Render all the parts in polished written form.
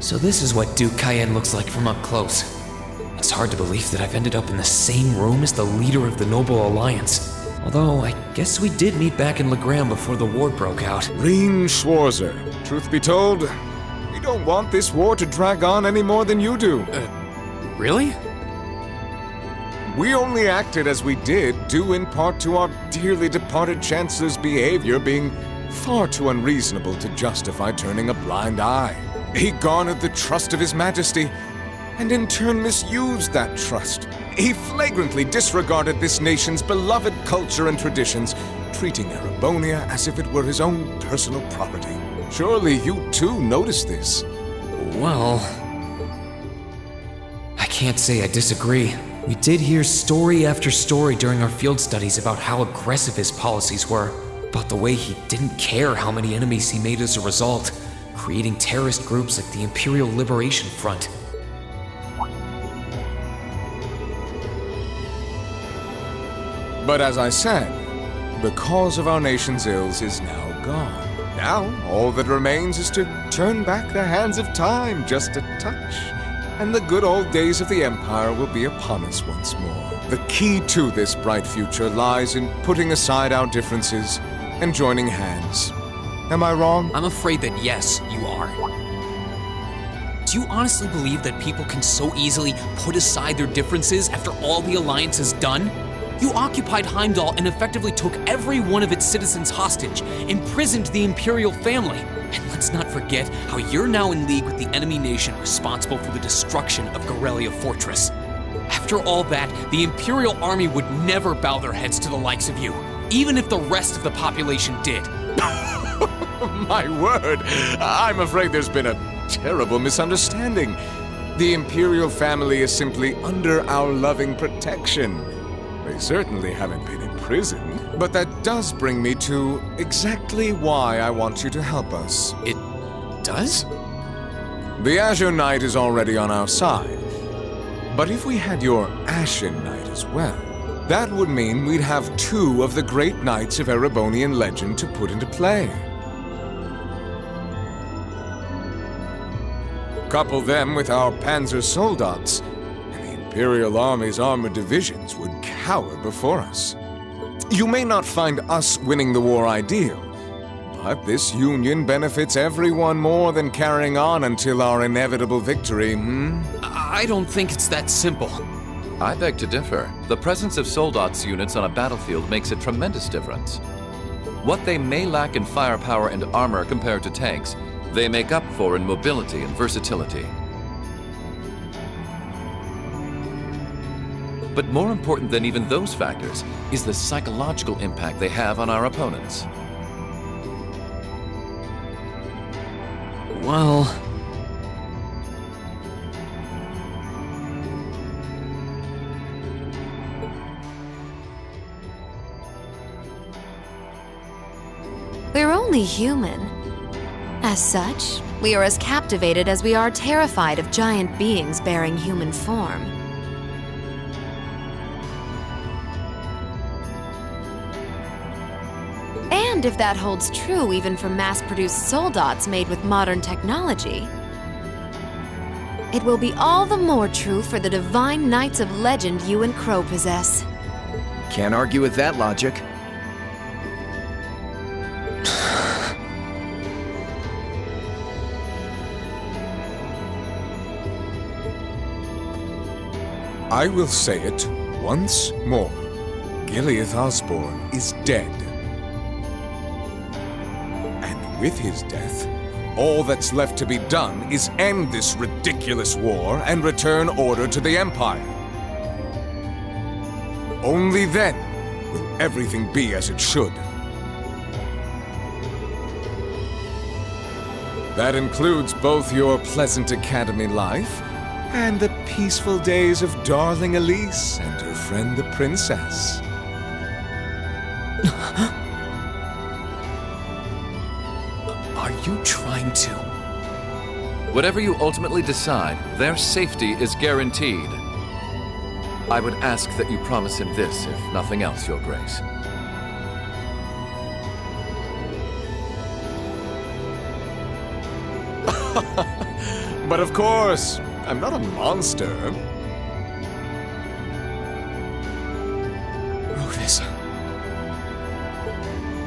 So this is what Duke Cayenne looks like from up close. It's hard to believe that I've ended up in the same room as the leader of the Noble Alliance. Although, I guess we did meet back in Legram before the war broke out. Reen Schwarzer, truth be told, we don't want this war to drag on any more than you do. Really? We only acted as we did, due in part to our dearly departed Chancellor's behavior being far too unreasonable to justify turning a blind eye. He garnered the trust of His Majesty, and in turn misused that trust. He flagrantly disregarded this nation's beloved culture and traditions, treating Erebonia as if it were his own personal property. Surely you too noticed this. Well, I can't say I disagree. We did hear story after story during our field studies about how aggressive his policies were, about the way he didn't care how many enemies he made as a result, creating terrorist groups like the Imperial Liberation Front. But as I said, the cause of our nation's ills is now gone. Now, all that remains is to turn back the hands of time just a touch, and the good old days of the Empire will be upon us once more. The key to this bright future lies in putting aside our differences and joining hands. Am I wrong? I'm afraid that yes, you are. Do you honestly believe that people can so easily put aside their differences after all the Alliance has done? You occupied Heimdall and effectively took every one of its citizens hostage, imprisoned the Imperial family. And let's not forget how you're now in league with the enemy nation responsible for the destruction of Garrelia Fortress. After all that, the Imperial army would never bow their heads to the likes of you, even if the rest of the population did. My word, I'm afraid there's been a terrible misunderstanding. The Imperial family is simply under our loving protection. They certainly haven't been imprisoned, but that does bring me to exactly why I want you to help us. It does? The Azure Knight is already on our side, but if we had your Ashen Knight as well, that would mean we'd have two of the great knights of Erebonian legend to put into play. Couple them with our Panzer Soldats, and the Imperial Army's armored divisions would cower before us. You may not find us winning the war ideal, but this union benefits everyone more than carrying on until our inevitable victory, I don't think it's that simple. I beg to differ. The presence of Soldats units on a battlefield makes a tremendous difference. What they may lack in firepower and armor compared to tanks, they make up for in mobility and versatility. But more important than even those factors is the psychological impact they have on our opponents. Well, we're only human. As such, we are as captivated as we are terrified of giant beings bearing human form. And if that holds true even for mass-produced soldats made with modern technology, it will be all the more true for the divine knights of legend you and Crow possess. Can't argue with that logic. I will say it once more. Gileath Osborne is dead. And with his death, all that's left to be done is end this ridiculous war and return order to the Empire. Only then will everything be as it should. That includes both your pleasant academy life and the peaceful days of darling Elise and her friend the princess. Are you trying to? Whatever you ultimately decide, their safety is guaranteed. I would ask that you promise him this, if nothing else, Your Grace. But of course, I'm not a monster. Rufus.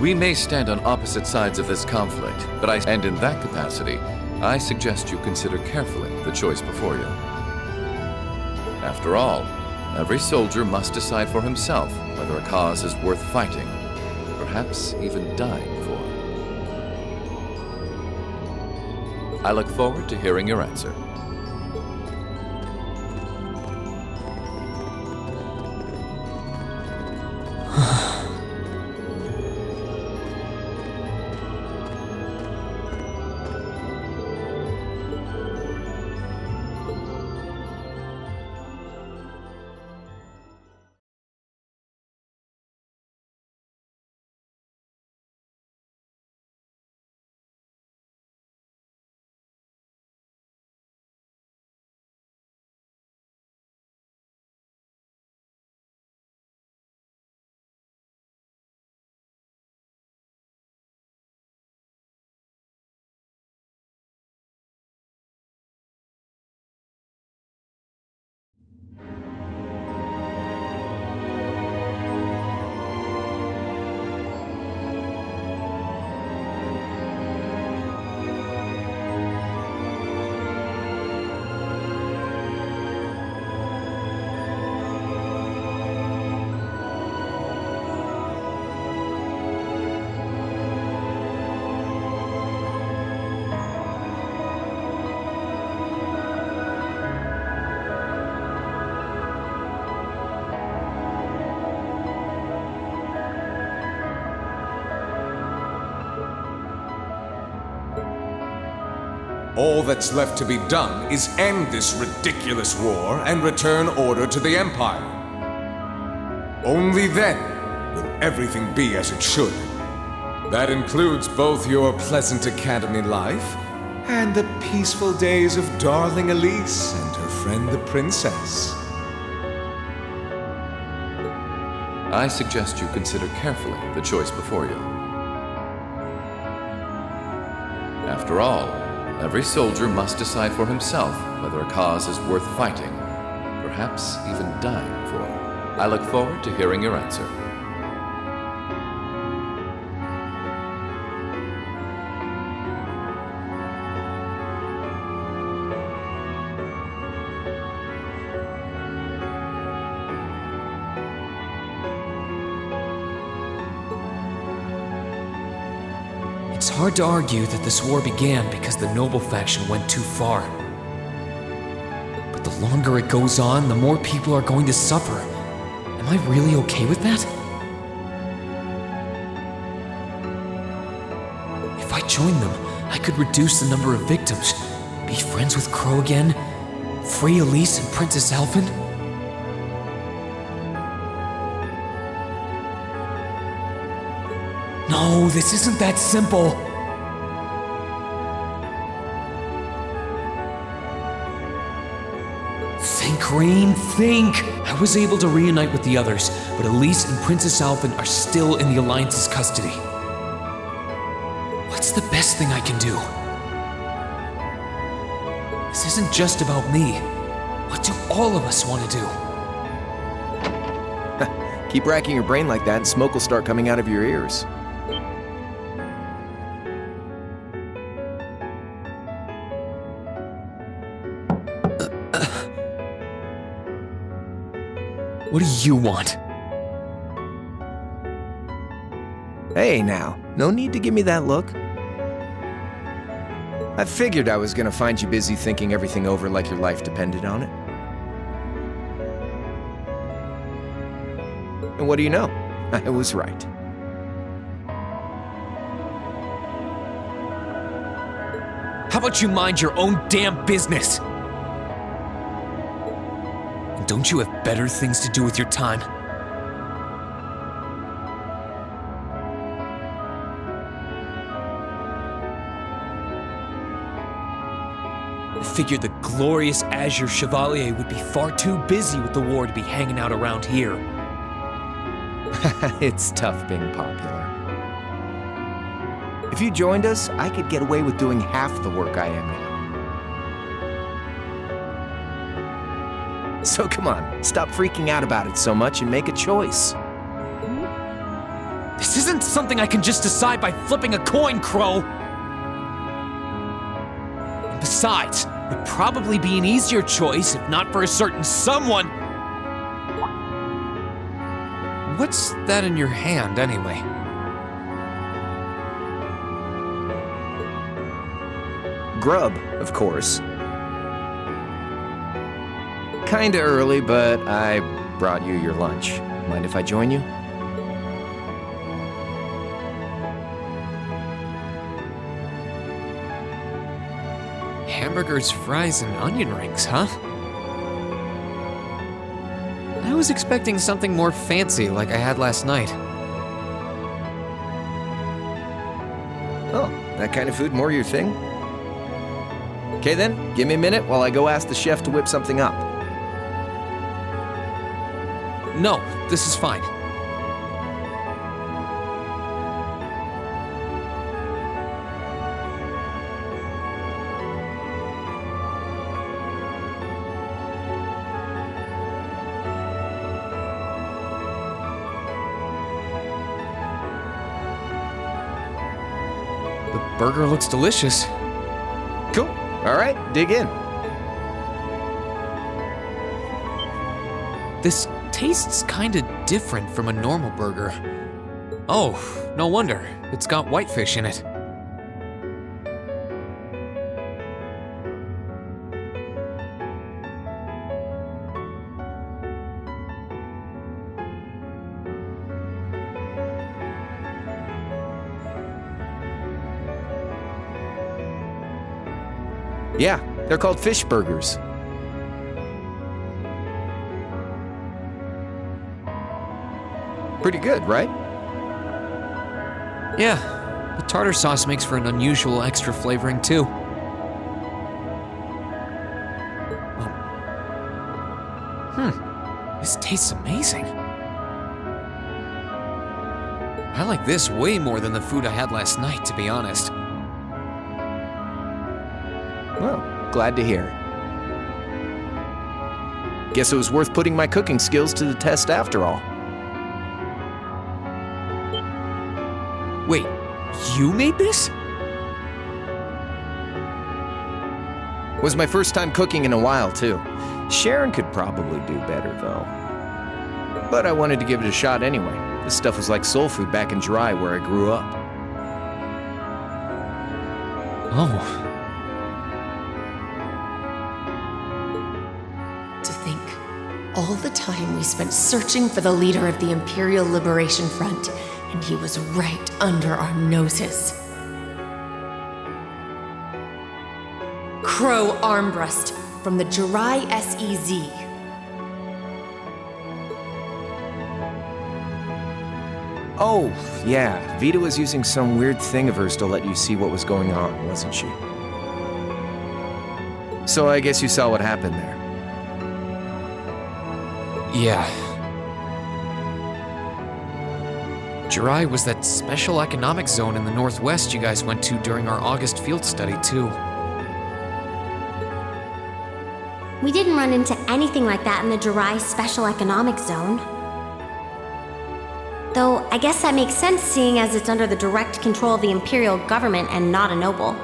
We may stand on opposite sides of this conflict, and in that capacity, I suggest you consider carefully the choice before you. After all, every soldier must decide for himself whether a cause is worth fighting, perhaps even dying for. I look forward to hearing your answer. All that's left to be done is end this ridiculous war and return order to the Empire. Only then will everything be as it should. That includes both your pleasant academy life and the peaceful days of darling Elise and her friend the princess. I suggest you consider carefully the choice before you. After all, every soldier must decide for himself whether a cause is worth fighting, perhaps even dying for. I look forward to hearing your answer. It's hard to argue that this war began because the noble faction went too far. But the longer it goes on, the more people are going to suffer. Am I really okay with that? If I joined them, I could reduce the number of victims, be friends with Crow again, free Elise and Princess Elfin. No, this isn't that simple. Think, Rain, think! I was able to reunite with the others, but Elise and Princess Elfin are still in the Alliance's custody. What's the best thing I can do? This isn't just about me. What do all of us want to do? Keep racking your brain like that and smoke will start coming out of your ears. What do you want? Hey now, no need to give me that look. I figured I was gonna find you busy thinking everything over like your life depended on it. And what do you know? I was right. How about you mind your own damn business? And don't you have better things to do with your time? I figured the glorious Azure Chevalier would be far too busy with the war to be hanging out around here. It's tough being popular. If you joined us, I could get away with doing half the work I am now. So come on, stop freaking out about it so much and make a choice. This isn't something I can just decide by flipping a coin, Crow! And besides, it'd probably be an easier choice if not for a certain someone. What's that in your hand, anyway? Grub, of course. Kinda early, but I brought you your lunch. Mind if I join you? Hamburgers, fries, and onion rings, huh? I was expecting something more fancy like I had last night. Oh, that kind of food more your thing? Okay then, give me a minute while I go ask the chef to whip something up. No, this is fine. The burger looks delicious. Cool. All right, dig in. This tastes kinda different from a normal burger. Oh, no wonder. It's got whitefish in it. Yeah, they're called fish burgers. Pretty good, right? Yeah, the tartar sauce makes for an unusual extra flavoring too. This tastes amazing. I like this way more than the food I had last night, to be honest. Well, glad to hear it. Guess it was worth putting my cooking skills to the test after all. Wait, you made this? Was my first time cooking in a while, too. Sharon could probably do better, though. But I wanted to give it a shot anyway. This stuff was like soul food back in Jirai, where I grew up. Oh. To think, all the time we spent searching for the leader of the Imperial Liberation Front, and he was right under our noses. Crow Armbrust from the Jirai SEZ. Oh, yeah. Vita was using some weird thing of hers to let you see what was going on, wasn't she? So I guess you saw what happened there. Yeah. Jirai was that special economic zone in the Northwest you guys went to during our August field study, too. We didn't run into anything like that in the Jirai Special Economic Zone. Though, I guess that makes sense seeing as it's under the direct control of the Imperial government and not a noble.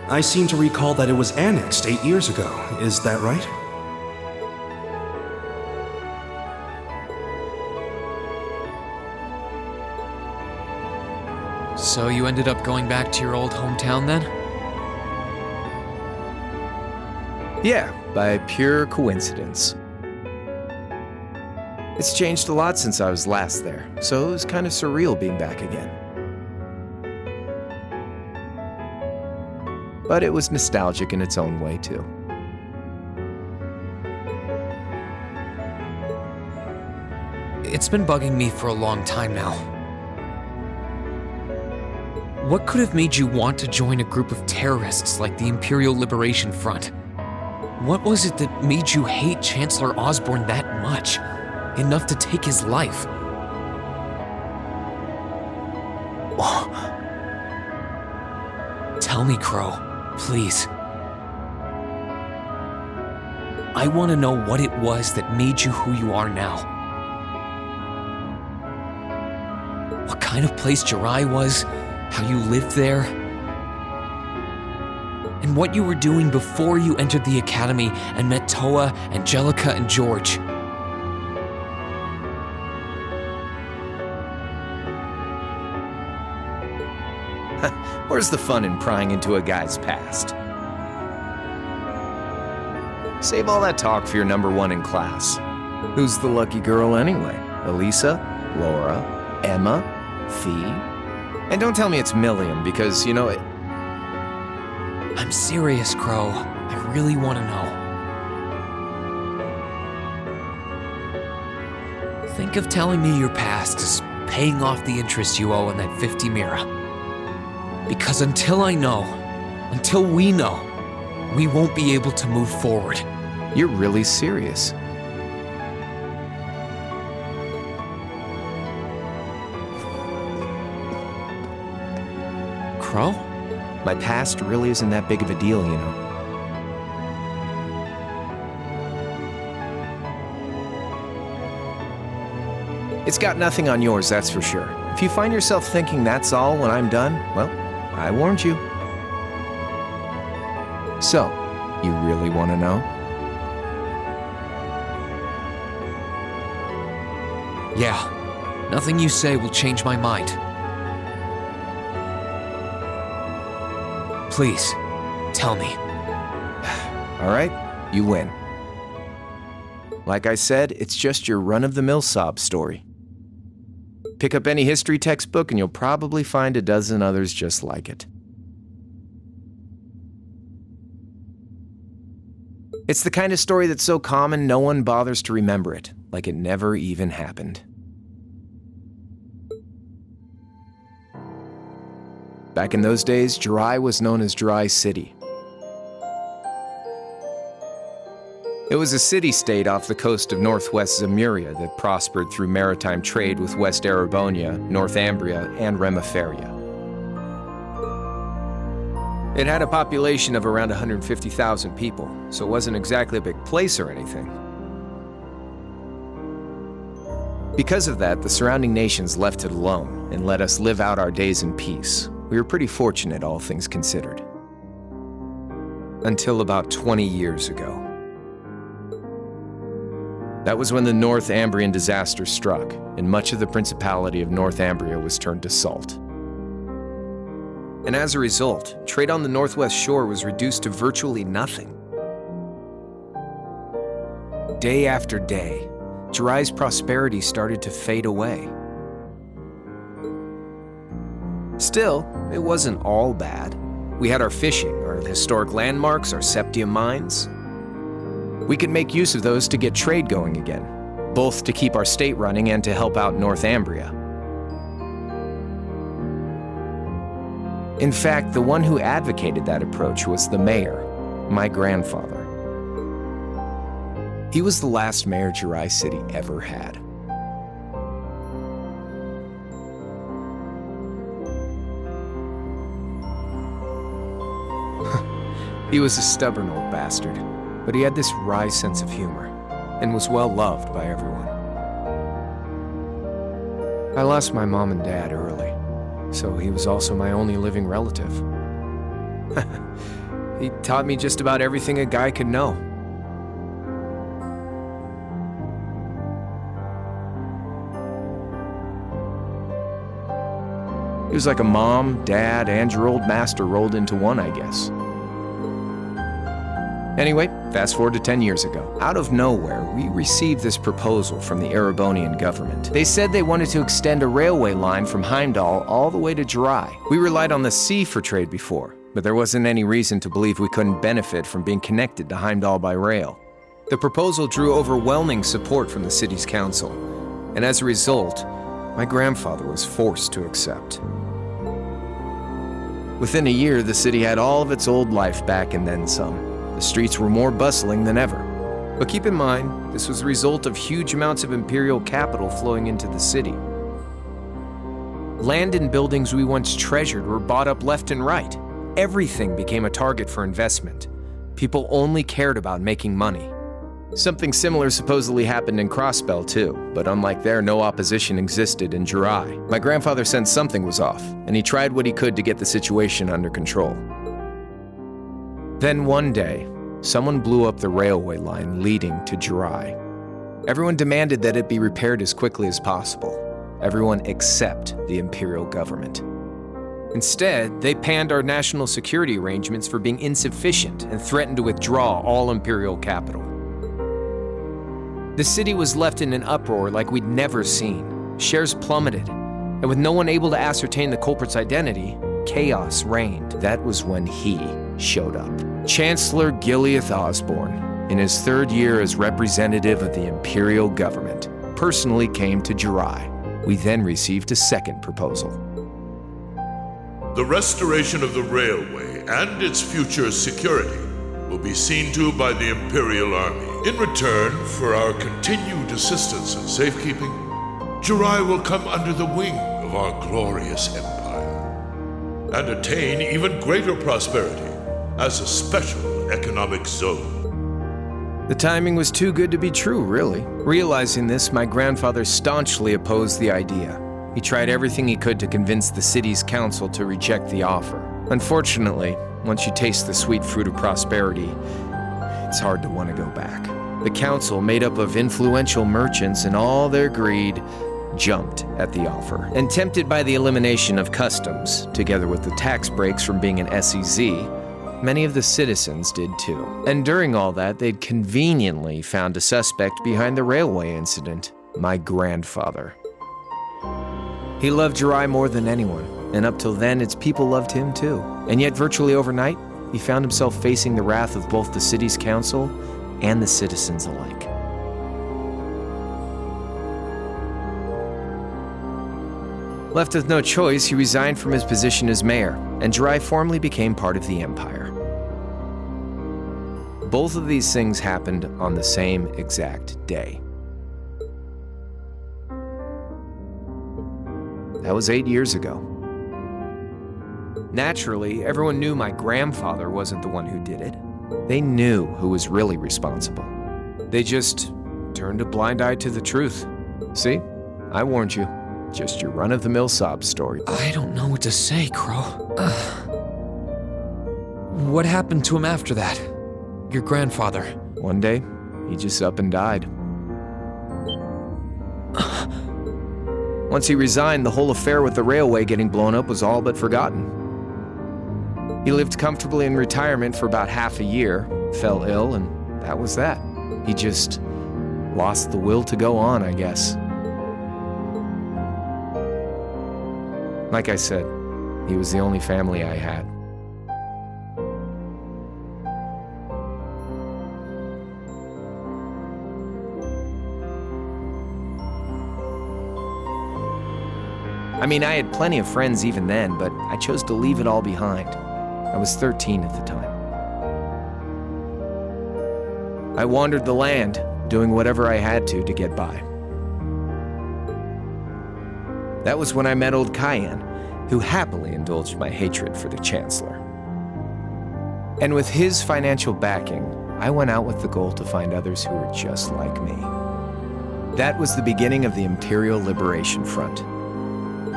I seem to recall that it was annexed 8 years ago. Is that right? So you ended up going back to your old hometown then? Yeah, by pure coincidence. It's changed a lot since I was last there, so it was kind of surreal being back again. But it was nostalgic in its own way, too. It's been bugging me for a long time now. What could have made you want to join a group of terrorists like the Imperial Liberation Front? What was it that made you hate Chancellor Osborn that much? Enough to take his life? Tell me, Crow, please. I want to know what it was that made you who you are now. What kind of place Jirai was, how you lived there, and what you were doing before you entered the academy and met Toa, Angelica, and George. Where's the fun in prying into a guy's past? Save all that talk for your number one in class. Who's the lucky girl anyway? Elisa? Laura? Emma? Fee? And don't tell me it's Milliam, because, you know, I'm serious, Crow. I really want to know. Think of telling me your past as paying off the interest you owe on that 50 Mira. Because until I know, until we know, we won't be able to move forward. You're really serious. Crow? My past really isn't that big of a deal, you know. It's got nothing on yours, that's for sure. If you find yourself thinking that's all when I'm done, well, I warned you. So, you really want to know? Yeah. Nothing you say will change my mind. Please, tell me. All right, you win. Like I said, it's just your run-of-the-mill sob story. Pick up any history textbook and you'll probably find a dozen others just like it. It's the kind of story that's so common no one bothers to remember it, like it never even happened. Back in those days, Jirai was known as Jirai City. It was a city-state off the coast of northwest Zemuria that prospered through maritime trade with West Erebonia, Northumbria, and Remiferia. It had a population of around 150,000 people, so it wasn't exactly a big place or anything. Because of that, the surrounding nations left it alone and let us live out our days in peace. We were pretty fortunate, all things considered. Until about 20 years ago. That was when the Northumbrian disaster struck, and much of the Principality of Northumbria was turned to salt. And as a result, trade on the northwest shore was reduced to virtually nothing. Day after day, Jirai's prosperity started to fade away. Still, it wasn't all bad. We had our fishing, our historic landmarks, our septium mines. We could make use of those to get trade going again, both to keep our state running and to help out Northumbria. In fact, the one who advocated that approach was the mayor, my grandfather. He was the last mayor Jirai City ever had. He was a stubborn old bastard, but he had this wry sense of humor, and was well loved by everyone. I lost my mom and dad early, so he was also my only living relative. He taught me just about everything a guy could know. He was like a mom, dad, and your old master rolled into one, I guess. Anyway, fast forward to 10 years ago. Out of nowhere, we received this proposal from the Erebonian government. They said they wanted to extend a railway line from Heimdall all the way to Jirai. We relied on the sea for trade before, but there wasn't any reason to believe we couldn't benefit from being connected to Heimdall by rail. The proposal drew overwhelming support from the city's council, and as a result, my grandfather was forced to accept. Within a year, the city had all of its old life back and then some. The streets were more bustling than ever. But keep in mind, this was a result of huge amounts of imperial capital flowing into the city. Land and buildings we once treasured were bought up left and right. Everything became a target for investment. People only cared about making money. Something similar supposedly happened in Crossbell too, but unlike there, no opposition existed in Jirai. My grandfather sensed something was off, and he tried what he could to get the situation under control. Then one day, someone blew up the railway line leading to Jirai. Everyone demanded that it be repaired as quickly as possible. Everyone except the Imperial government. Instead, they panned our national security arrangements for being insufficient and threatened to withdraw all Imperial capital. The city was left in an uproar like we'd never seen. Shares plummeted, and with no one able to ascertain the culprit's identity, chaos reigned. That was when he showed up. Chancellor Gileath Osborne, in his third year as representative of the Imperial government, personally came to Jirai. We then received a second proposal. The restoration of the railway and its future security will be seen to by the Imperial Army. In return for our continued assistance in safekeeping, Jirai will come under the wing of our glorious empire and attain even greater prosperity as a special economic zone. The timing was too good to be true, really. Realizing this, my grandfather staunchly opposed the idea. He tried everything he could to convince the city's council to reject the offer. Unfortunately, once you taste the sweet fruit of prosperity, it's hard to want to go back. The council, made up of influential merchants and all their greed, jumped at the offer. And tempted by the elimination of customs, together with the tax breaks from being an SEZ, many of the citizens did too. And during all that, they'd conveniently found a suspect behind the railway incident, my grandfather. He loved Jirai more than anyone, and up till then, its people loved him too. And yet, virtually overnight, he found himself facing the wrath of both the city's council and the citizens alike. Left with no choice, he resigned from his position as mayor, and Jirai formally became part of the empire. Both of these things happened on the same exact day. That was 8 years ago. Naturally, everyone knew my grandfather wasn't the one who did it. They knew who was really responsible. They just turned a blind eye to the truth. See? I warned you. Just your run-of-the-mill sob story. I don't know what to say, Crow. What happened to him after that? Your grandfather. One day, he just up and died. Once he resigned, the whole affair with the railway getting blown up was all but forgotten. He lived comfortably in retirement for about half a year, fell ill, and that was that. He just lost the will to go on, I guess. Like I said, he was the only family I had. I mean, I had plenty of friends even then, but I chose to leave it all behind. I was 13 at the time. I wandered the land, doing whatever I had to get by. That was when I met old Cayenne, who happily indulged my hatred for the Chancellor. And with his financial backing, I went out with the goal to find others who were just like me. That was the beginning of the Imperial Liberation Front.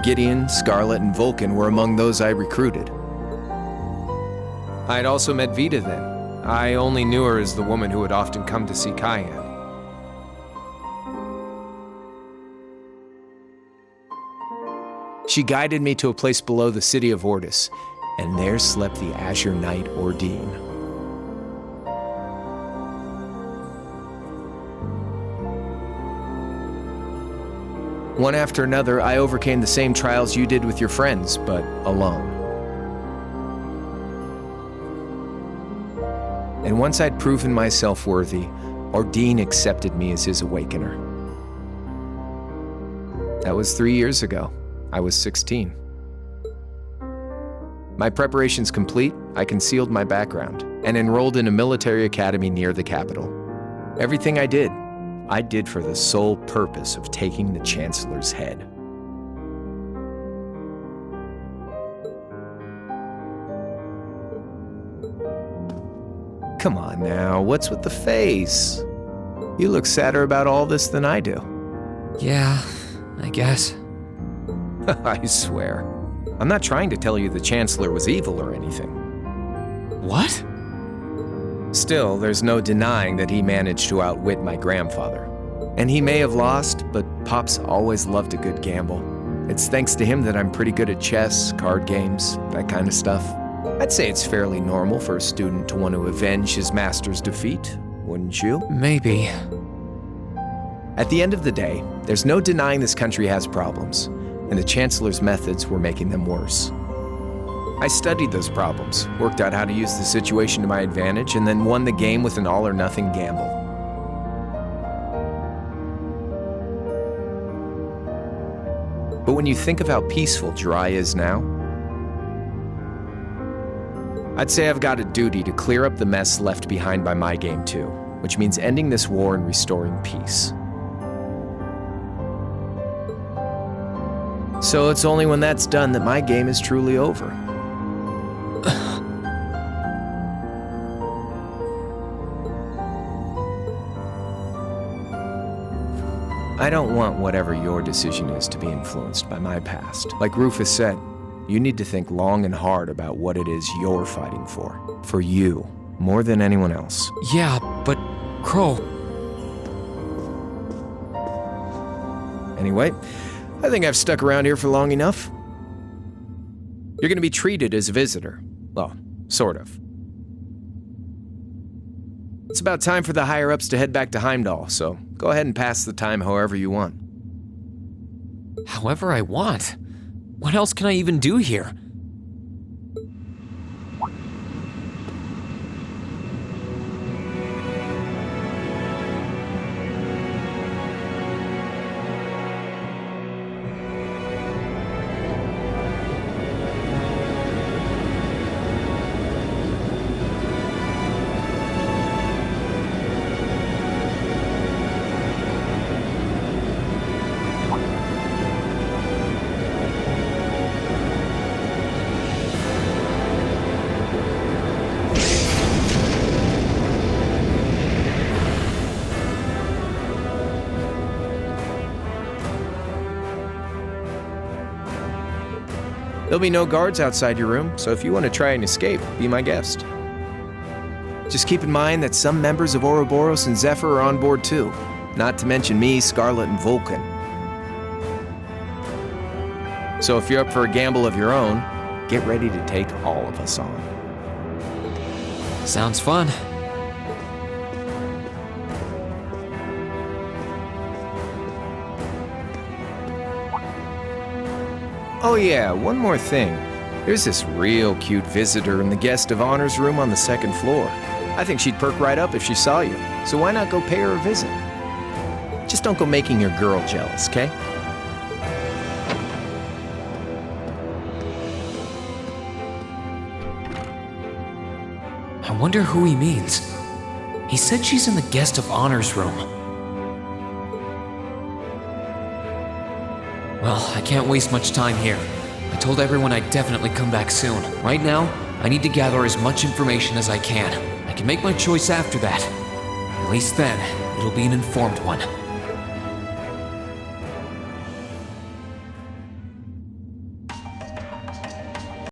Gideon, Scarlet, and Vulcan were among those I recruited. I had also met Vita then. I only knew her as the woman who would often come to see Cayenne. She guided me to a place below the city of Ordis, and there slept the Azure Knight Ordine. One after another, I overcame the same trials you did with your friends, but alone. And once I'd proven myself worthy, Ordine accepted me as his awakener. That was 3 years ago. I was 16. My preparations complete, I concealed my background and enrolled in a military academy near the capital. Everything I did for the sole purpose of taking the Chancellor's head. Come on now, what's with the face? You look sadder about all this than I do. Yeah, I guess. I swear. I'm not trying to tell you the Chancellor was evil or anything. What? Still, there's no denying that he managed to outwit my grandfather. And he may have lost, but Pop's always loved a good gamble. It's thanks to him that I'm pretty good at chess, card games, that kind of stuff. I'd say it's fairly normal for a student to want to avenge his master's defeat, wouldn't you? Maybe. At the end of the day, there's no denying this country has problems, and the Chancellor's methods were making them worse. I studied those problems, worked out how to use the situation to my advantage, and then won the game with an all-or-nothing gamble. But when you think of how peaceful Jirai is now, I'd say I've got a duty to clear up the mess left behind by my game too, which means ending this war and restoring peace. So it's only when that's done that my game is truly over. I don't want whatever your decision is to be influenced by my past. Like Rufus said, you need to think long and hard about what it is you're fighting for. For you, more than anyone else. Yeah, but Crow. Anyway, I think I've stuck around here for long enough. You're gonna be treated as a visitor. Well, sort of. It's about time for the higher-ups to head back to Heimdall, so go ahead and pass the time however you want. However I want? What else can I even do here? There'll be no guards outside your room, so if you want to try and escape, be my guest. Just keep in mind that some members of Ouroboros and Zephyr are on board too, not to mention me, Scarlet, and Vulcan. So if you're up for a gamble of your own, get ready to take all of us on. Sounds fun. Oh yeah, one more thing. There's this real cute visitor in the guest of honors room on the second floor. I think she'd perk right up if she saw you, so why not go pay her a visit? Just don't go making your girl jealous, okay? I wonder who he means. He said she's in the guest of honors room. Well, I can't waste much time here. I told everyone I'd definitely come back soon. Right now, I need to gather as much information as I can. I can make my choice after that. At least then, it'll be an informed one.